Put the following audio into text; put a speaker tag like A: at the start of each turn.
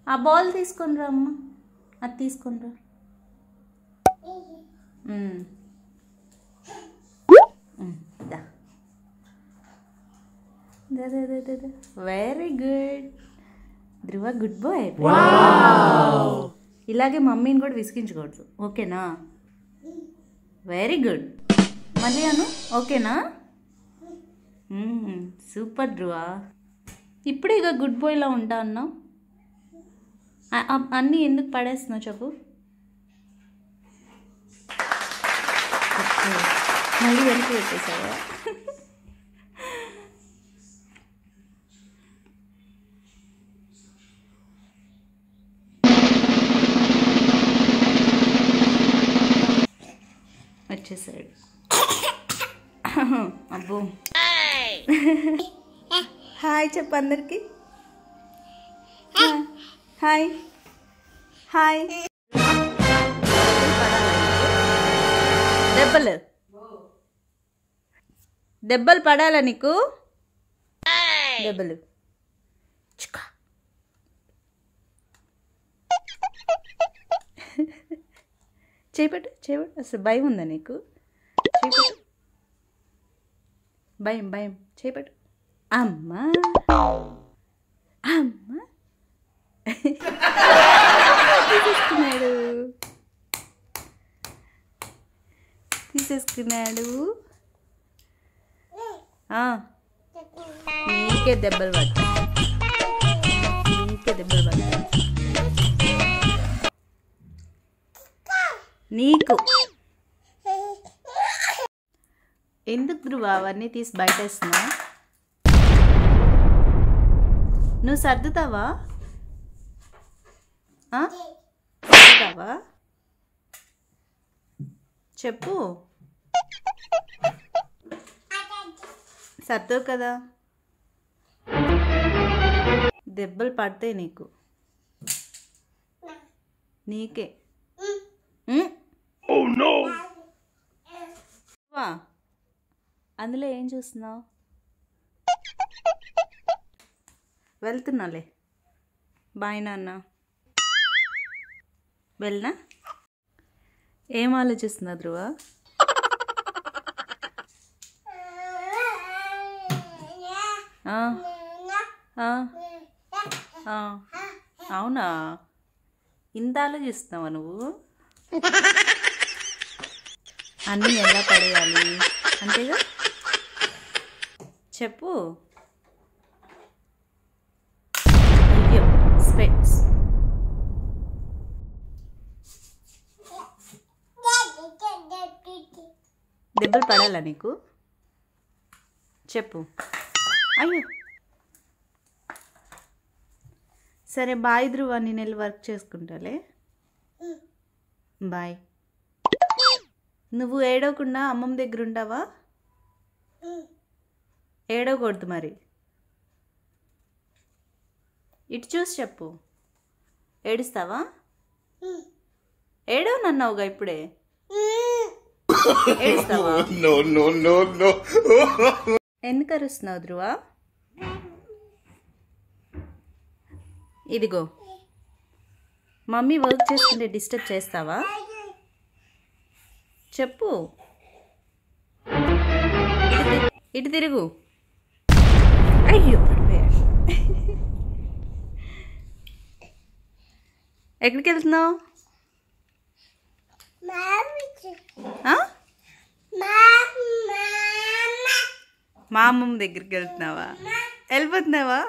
A: ఆ బాల్ తీసుకొని రా అమ్మ, అది తీసుకొని రా. వెరీ గుడ్ ధ్రువ, గుడ్ బాయ్. ఇలాగే మమ్మీని కూడా విసిగించకూడదు, ఓకేనా? Very good. మళ్ళీ అను, ఓకేనా? సూపర్ ధ్రువ. ఇప్పుడే ఇక గుడ్ బాయ్లా ఉంటా అన్నావు. అన్నీ ఎందుకు పడేస్తున్నావు చెప్పు. మళ్ళీ వెనక్కి పెట్టేసావా? వచ్చేసాడు. అబ్బో, హాయ్ చెప్పు అందరికి. Hi hi. దెబ్బలు దెబ్బలు పడాలా నీకు? దెబ్బలు చేపట్టు చేపట్టు. అసలు భయం ఉందా నీకు? చేపట్టు. భయం భయం. చేపట్టు. అమ్మా అమ్మా తీసేసుకున్నాడు తీసేసుకున్నాడు. నీకే దెబ్బలు పడతాయి, నీకే దెబ్బలు పడతాయి నీకు. ఎందుకు ధ్రువ అవన్నీ తీసి బయటేస్తున్నా? నువ్వు సర్దుతావా? సర్దుతావా చెప్పు. సర్దవు కదా, దెబ్బలు పడతాయి నీకు, నీకే. అందులో ఏం చూస్తున్నావు? వెళ్తున్నాలే. బాయ్ నాన్న. వెళ్ళనా? ఏం ఆలోచిస్తున్నా ధ్రువ? అవునా, ఇంత ఆలోచిస్తున్నావా నువ్వు? అన్నీ ఎలా పడేయాలి అంతేగా, చెప్పు. అయ్యో స్పెట్స్. దెబ్బలు పడాలా నీకు? చెప్పు. అయ్యో సరే బాయ్ ధ్రువ, నేను వెళ్ళి వర్క్ చేసుకుంటాలే. బాయ్. నువ్వు ఏడవకుండా అమ్మమ్మ దగ్గర ఉంటావా? ఏడవకూడదు మరి. ఇటు చూసి చెప్పు. ఏడుస్తావా? ఏడవనన్నావుగా ఇప్పుడే. ఏడుస్తావా? ఎందుకు అరుస్తున్నావు ధ్రువ? ఇదిగో మమ్మీ వర్క్ చేస్తుంటే డిస్టర్బ్ చేస్తావా? చెప్పు. ఇటు తిరుగు. అయ్యో పడిపోయాడు. ఎక్కడికి వెళ్తున్నావు? మా అమ్మమ్మ దగ్గరికి వెళ్తున్నావా? వెళ్ళిపోతున్నావా?